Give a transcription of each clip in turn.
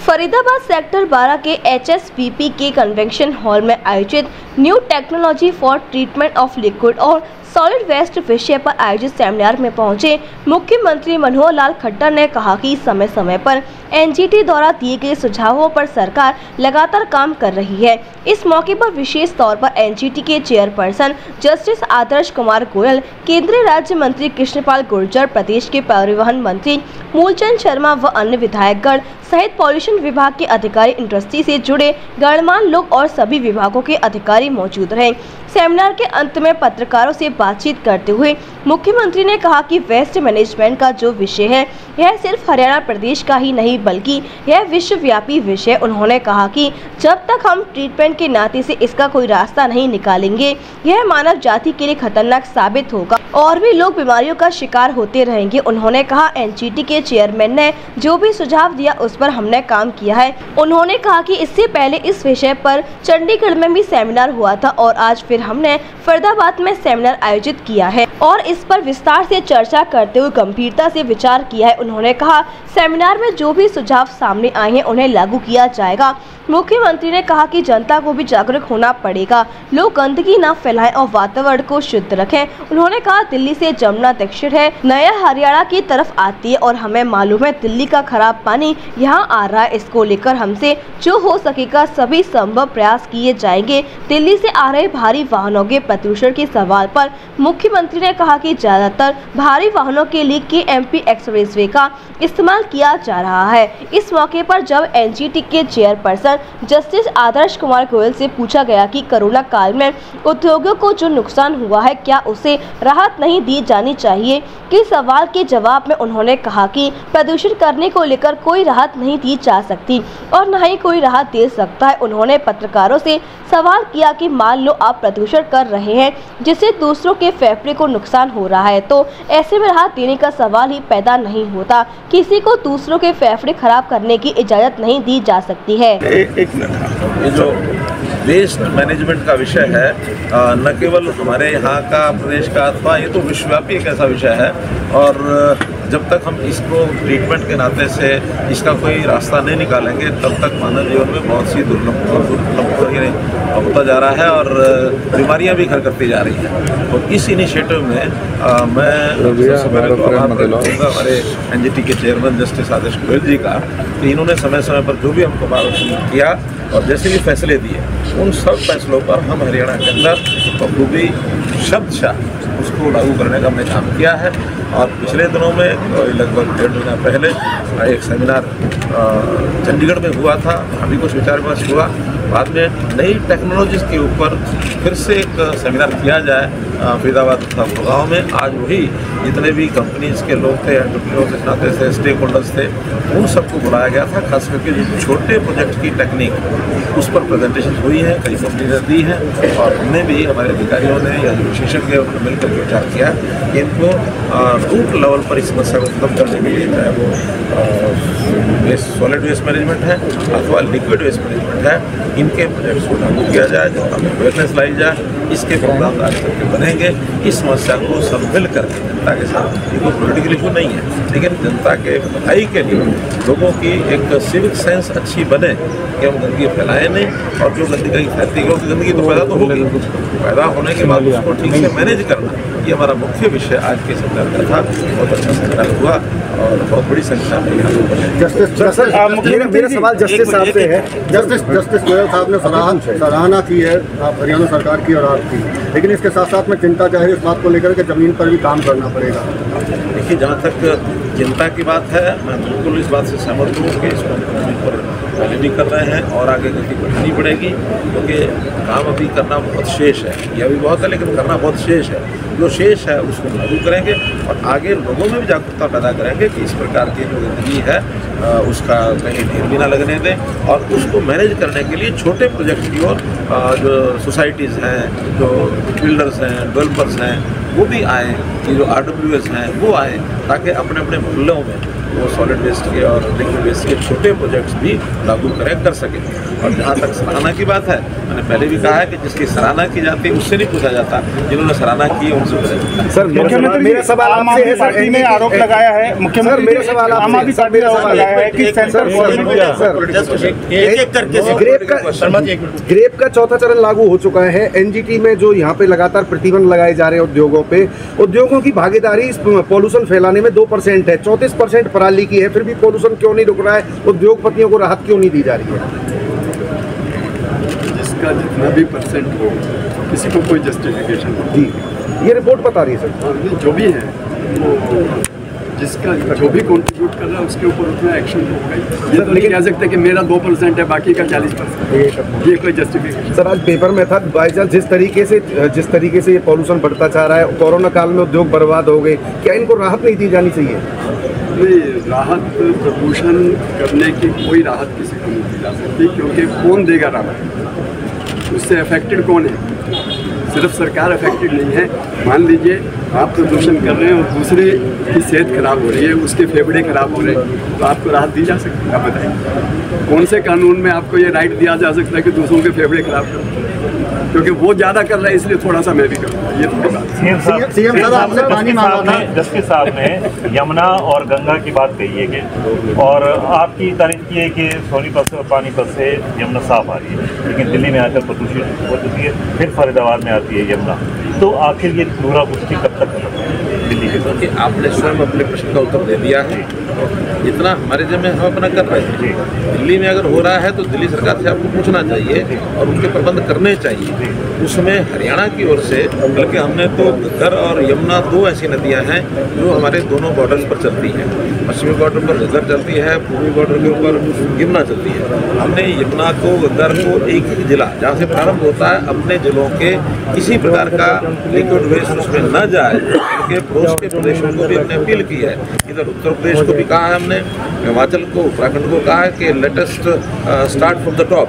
Faridabad sector 12 के HSPP के convention hall में आयोजित new technology for treatment of liquid और सॉलिड वेस्ट विषय पर आयोजित सेमिनार में पहुंचे मुख्यमंत्री मनोहर लाल खट्टर ने कहा कि समय समय पर NGT द्वारा दिए गए सुझावों पर सरकार लगातार काम कर रही है। इस मौके पर विशेष तौर पर NGT के चेयरपर्सन जस्टिस आदर्श कुमार गोयल, केंद्रीय राज्य मंत्री कृष्णपाल गुर्जर, प्रदेश के परिवहन मंत्री मूलचंद शर्मा व अन्य विधायकगण सहित पॉल्यूशन विभाग के अधिकारी, इंडस्ट्री से जुड़े गणमान्य लोग और सभी विभागों के अधिकारी मौजूद रहे। सेमिनार के अंत में पत्रकारों से बातचीत करते हुए मुख्यमंत्री ने कहा कि वेस्ट मैनेजमेंट का जो विषय है यह सिर्फ हरियाणा प्रदेश का ही नहीं बल्कि यह विश्वव्यापी विषय। उन्होंने कहा कि जब तक हम ट्रीटमेंट के नाते से इसका कोई रास्ता नहीं निकालेंगे यह मानव जाति के लिए खतरनाक साबित होगा और भी लोग बीमारियों का शिकार होते रहेंगे। उन्होंने कहा NGT के चेयरमैन ने जो भी सुझाव दिया उस पर हमने काम किया है। उन्होंने कहा कि इससे पहले इस विषय पर चंडीगढ़ में भी सेमिनार हुआ था और आज फिर हमने फरीदाबाद में सेमिनार आयोजित किया है और इस पर विस्तार से चर्चा करते हुए गंभीरता से विचार किया है। उन्होंने कहा सेमिनार में जो भी सुझाव सामने आए हैं उन्हें लागू किया जाएगा। मुख्यमंत्री ने कहा कि जनता को भी जागरूक होना पड़ेगा, लोग गंदगी न फैलाएं और वातावरण को शुद्ध रखें। उन्होंने कहा दिल्ली से जमुना दक्षिण है, नया हरियाणा की तरफ आती है और हमें मालूम है दिल्ली का खराब पानी यहाँ आ रहा है। इसको लेकर हमसे जो हो सकेगा सभी संभव प्रयास किए जाएंगे। दिल्ली से आ रहे भारी वाहनों के प्रदूषण के सवाल पर मुख्यमंत्री ने कहा कि ज्यादातर भारी वाहनों के लिए KMP एक्सप्रेसवे का इस्तेमाल किया जा रहा है। इस मौके पर जब NGT के चेयरपर्सन जस्टिस आदर्श कुमार गोयल से पूछा गया कि कोरोना काल में उद्योगों को जो नुकसान हुआ है क्या उसे राहत नहीं दी जानी चाहिए, कि सवाल के जवाब में उन्होंने कहा कि प्रदूषण करने को लेकर कोई राहत नहीं दी जा सकती और न ही कोई राहत दे सकता है। उन्होंने पत्रकारों से सवाल किया कि मान लो आप प्रदूषण कर रहे हैं जिससे दूसरों के फेफड़े को नुकसान हो रहा है तो ऐसे में राहत देने का सवाल ही पैदा नहीं होता। किसी को दूसरों के फेफड़े खराब करने की इजाजत नहीं दी जा सकती है। एक मिनट, ये जो वेस्ट मैनेजमेंट का विषय है न केवल हमारे यहाँ का, प्रदेश का, अथवा ये तो विश्वव्यापी एक ऐसा विषय है और जब तक हम इसको ट्रीटमेंट के नाते से इसका कोई रास्ता नहीं निकालेंगे तब तक मानव जीवन में बहुत सी दुर्लभ होता जा रहा है और बीमारियां भी घर करती जा रही हैं। और इस इनिशिएटिव में मैं हमारे NGT के चेयरमैन जस्टिस आदर्श गोयल जी का कि इन्होंने समय समय पर जो भी हमको मार्गदर्शन किया और जैसे भी फैसले दिए उन सब फैसलों पर हम हरियाणा के अंदर बखूबी शब्दशाह उसको लागू करने का हमने काम किया है। और पिछले दिनों में लगभग 1.5 महीना पहले एक सेमिनार चंडीगढ़ में हुआ था, अभी कुछ विचार विमर्श हुआ। बाद में नई टेक्नोलॉजीज़ के ऊपर फिर से एक सेमिनार किया जाए फरीदाबाद तथा गुड़गांव में। आज वही जितने भी कंपनीज के लोग थे, एंटरप्रेन्योर्स के नाते से स्टेक होल्डर्स थे, उन सबको बुलाया गया था। खास करके जो छोटे प्रोजेक्ट की टेक्निक उस पर प्रेजेंटेशन हुई है, कई कंपनी ने दी है और हमने भी, हमारे अधिकारियों ने या जो विशेषज्ञ उन्होंने मिलकर विचार किया कि इनको रूट लेवल पर इस समस्या को खत्म करने के लिए, चाहे वो सॉलिड वेस्ट मैनेजमेंट है अथवा लिक्विड वेस्ट मैनेजमेंट है, इनके प्रोजेक्ट्स को लागू किया जाए, जनता में अवेयरनेस लाई जाए। इसके प्रोग्राम आज तक के बनेंगे। इस समस्या को सब मिल कर जनता के साथ, ये कोई पॉलिटिकल इशू नहीं है लेकिन जनता के भलाई के लिए लोगों की एक सिविक सेंस अच्छी बने कि हम गंदगी फैलाएं नहीं और जो गंदगी फैलती है गंदगी तो पैदा तो होगी, पैदा होने के बाद उसको ठीक से मैनेज करना, ये हमारा मुख्य विषय आज के सेमिनार का था। बहुत अच्छा सेमिनार हुआ और बहुत बड़ी संख्या में यहाँ लोग बने। मेरा सवाल जस्टिस साहब से है। जस्टिस गोयल साहब ने सराहना की है आप हरियाणा सरकार की और आपकी, लेकिन इसके साथ साथ में चिंता चाहिए इस बात को लेकर के ज़मीन पर भी काम करना पड़ेगा। देखिए, जहाँ तक चिंता की बात है मैं बिल्कुल इस बात से सहमत हूँ कि इसको ज़मीन पर पहले भी कर रहे हैं और आगे गति बढ़ानी पड़ेगी क्योंकि काम अभी करना बहुत शेष है। यह भी बहुत है लेकिन करना बहुत शेष है। जो शेष है उसको लागू करेंगे और आगे लोगों में भी जागरूकता पैदा करेंगे कि इस प्रकार की जो गंदगी है उसका कहीं ढेर भी ना लगने दें और उसको मैनेज करने के लिए छोटे प्रोजेक्ट की ओर जो सोसाइटीज़ हैं, जो बिल्डर्स हैं, डेवलपर्स हैं, वो भी आएँ, कि जो RWS हैं वो आएँ ताकि अपने अपने मोहल्लों में वो सॉलिड वेस्ट के और लिक्विड वेस्ट के छोटे प्रोजेक्ट्स भी लागू कर सकें। और जहाँ तक सराहना की बात है, मैंने पहले भी कहा है कि जिसकी सराहना की जाती है उससे नहीं पूछा जाता, जिन्होंने सराहना की है उनसे पूछा जाता है। सर मेरा सवाल आपसे है, सर ने आरोप लगाया है, मुख्यमंत्री मेरा सवाल आम आदमी पार्टी ने लगाया है कि सेंटर ग्रेप का चौथा चरण लागू हो चुका है। एनजीटी में जो यहाँ पे लगातार प्रतिबंध लगाए जा रहे हैं उद्योगों पे, उद्योगों की भागीदारी इस पॉल्यूशन फैलाने में 2% है, 34% पराली की है, फिर भी पॉल्यूशन क्यों नहीं रुक रहा है? उद्योगपतियों को राहत क्यों नहीं दी जा रही है? जिसका जितना भी परसेंट हो, किसी को कोई जस्टिफिकेशन जी, ये रिपोर्ट बता रही है सर। जो भी है वो जिसका जो भी कंट्रीब्यूट कर रहा है उसके ऊपर उतना एक्शन होगा। ये तो नहीं कह सकते कि मेरा 2% है बाकी का 40%, ये कोई जस्टिफिकेशन। सर आज पेपर में था बाई चांस जिस तरीके से ये पॉल्यूशन बढ़ता जा रहा है, कोरोना काल में उद्योग बर्बाद हो गए, क्या इनको राहत नहीं दी जानी चाहिए? नहीं, राहत प्रदूषण करने की कोई राहत किसी को नहीं दी जा सकती, क्योंकि कौन देगा राहत? उससे अफेक्टेड कौन है? सिर्फ सरकार अफेक्टेड नहीं है। मान लीजिए आप प्रदूषण कर रहे हैं और दूसरे की सेहत खराब हो रही है, उसके फेफड़े खराब हो रहे हैं, तो आपको राहत दी जा सकती है? आप बताइए कौन से कानून में आपको ये राइट दिया जा सकता है कि दूसरों के फेफड़े खराब करो? क्योंकि वो ज़्यादा कर रहा है इसलिए थोड़ा सा मैं भी करूँगा, ये थोड़ी बात। सीएम साहब आपने पानी मांगा था, जस्टिस साहब ने यमुना और गंगा की बात कही है कि, और आपकी तारीफ की है कि सोनीपत पानीपत से यमुना साफ आ रही है, लेकिन दिल्ली में आकर प्रदूषित हो चुकी है, फिर फरीदाबाद में आती है यमुना। तो आखिर ये पूरा पुष्टि कब तक दिल्ली के साथ? कि आपने स्वयं अपने प्रश्न का उत्तर दे दिया है। जितना हमारे जिम्मे हम अपना कर रहे हैं, दिल्ली में अगर हो रहा है तो दिल्ली सरकार से आपको पूछना चाहिए और उनके प्रबंध करने चाहिए। उसमें हरियाणा की ओर से, बल्कि हमने तो घग्गर और यमुना 2 ऐसी नदियां हैं जो हमारे दोनों बॉर्डर्स पर चलती हैं। पश्चिमी बॉर्डर पर घग्गर चलती है, पूर्वी बॉर्डर के ऊपर यमुना चलती है। हमने यमुना को, घग्गर को एक ही जिला जहाँ से प्रारंभ होता है, अपने जिलों के किसी प्रकार का लिक्विड वेस्ट उसमें न जाए, उनके पड़ोस के प्रदेशों को भी हमने अपील की है। इधर उत्तर प्रदेश को भी कहा है हमने, हिमाचल को, उत्तराखंड को कहा है कि latest start from the top,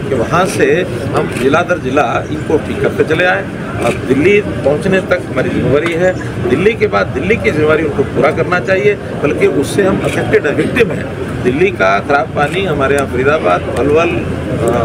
कि वहाँ से हम जिला दर जिला इनको ठीक करते चले आए। अब दिल्ली पहुंचने तक हमारी जिम्मेवारी है। दिल्ली के बाद दिल्ली की जिम्मेवारी उनको पूरा करना चाहिए, बल्कि उससे हम अफेक्टेड है, विक्टिम हैं। दिल्ली का खराब पानी हमारे यहाँ फरीदाबाद, पलवल,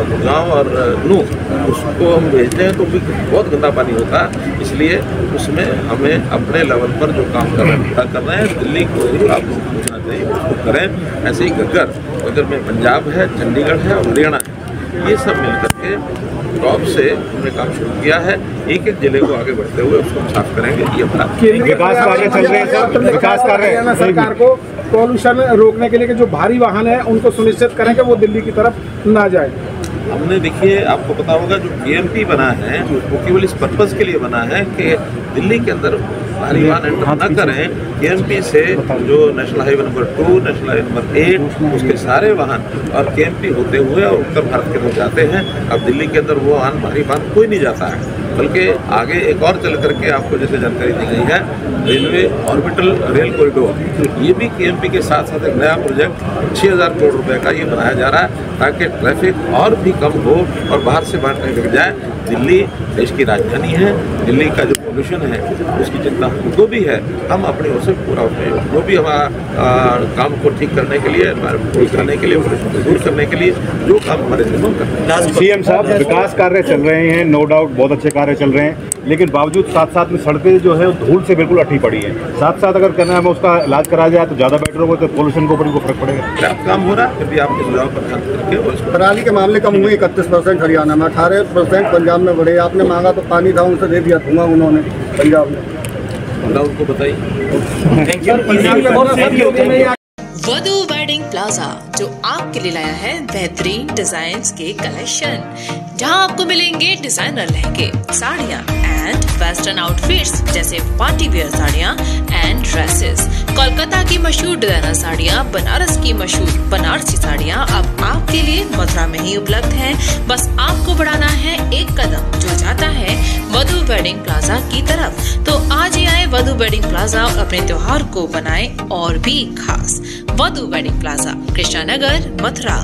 गुड़गांव और नूह, उसको हम भेजते हैं तो भी बहुत गंदा पानी होता है। इसलिए उसमें हमें अपने लेवल पर जो काम कर रहे हैं, दिल्ली को आप लोग पूछना चाहिए, उसको करें। ऐसे ही घग्गर में पंजाब है, चंडीगढ़ है और हरियाणा है, ये सब मिल करके टॉप से हमने काम शुरू किया है। एक एक जिले को आगे बढ़ते हुए उसको साफ करेंगे। ये अपना विकास कार्य चल रहे हैं सर, विकास कार्य सरकार को पॉल्यूशन रोकने के लिए कि जो भारी वाहन है उनको सुनिश्चित करें कि वो दिल्ली की तरफ ना जाए। हमने, देखिए आपको पता होगा, जो केएमपी बना है वो केवल इस पर्पज़ के लिए बना है कि दिल्ली के अंदर भारी वाहन एंटर न करें। केएमपी से जो national highway number 2, national highway number 8, उसके सारे वाहन और केएमपी होते हुए और उत्तर भारत के लोग जाते हैं। अब दिल्ली के अंदर वो वाहन, भारी वाहन कोई नहीं जाता है, बल्कि आगे एक और चल करके आपको जैसे जानकारी दी गई है, रेलवे ऑर्बिटल रेल कॉरिडोर, ये भी केएमपी के साथ साथ एक नया प्रोजेक्ट 6000 करोड़ रुपए का ये बनाया जा रहा है, ताकि ट्रैफिक और भी कम हो और बाहर से बाहर ट्रैफिक जाए। दिल्ली देश की राजधानी है, दिल्ली का जो पॉल्यूशन है उसकी चिंता हमको भी है। हम अपनी ओर से पूरा जो भी हमारा काम को ठीक करने के लिए, करने के लिए, पॉल्यूशन को दूर करने के लिए जो काम हमारे जिलों में करते हैं। सीएम साहब, विकास कार्य चल रहे हैं, नो डाउट बहुत अच्छे कार्य चल रहे हैं, लेकिन बावजूद साथ साथ में सड़कें जो है धूल से बिल्कुल अटी पड़ी है। साथ साथ अगर करना है उसका इलाज करा जाए तो ज़्यादा बेटर होगा, तो पॉल्यूशन के ऊपर भी फर्क पड़ेगा। पर्याप्त काम हो रहा है, फिर भी आपके सुझाव पर ध्यान करके और इसको पराली के मामले कम हुए 31% हरियाणा में, 18% पंजाब में बढ़े। आपने मांगा तो पानी था, उनसे दे दिया धुआं उन्होंने पंजाब में। उनको बताइए। वधु वेडिंग प्लाजा जो आपके लिए लाया है बेहतरीन डिजाइन्स के कलेक्शन, जहां आपको मिलेंगे डिजाइनर लहंगे, साड़ियां एंड वेस्टर्न आउटफिट्स जैसे पार्टी वेयर साड़ियां एंड ड्रेसेस, कोलकाता की मशहूर डिजाइनर साड़ियां, बनारस की मशहूर बनारसी साड़ियां अब आपके लिए मथुरा में ही उपलब्ध हैं। बस आपको बढ़ाना है एक कदम जो जाता है वधु वेडिंग प्लाजा की तरफ। तो आज ही आए वधु वेडिंग प्लाजा और अपने त्योहार को बनाएं और भी खास। वधु वेडिंग प्लाजा, कृष्णा नगर, मथुरा।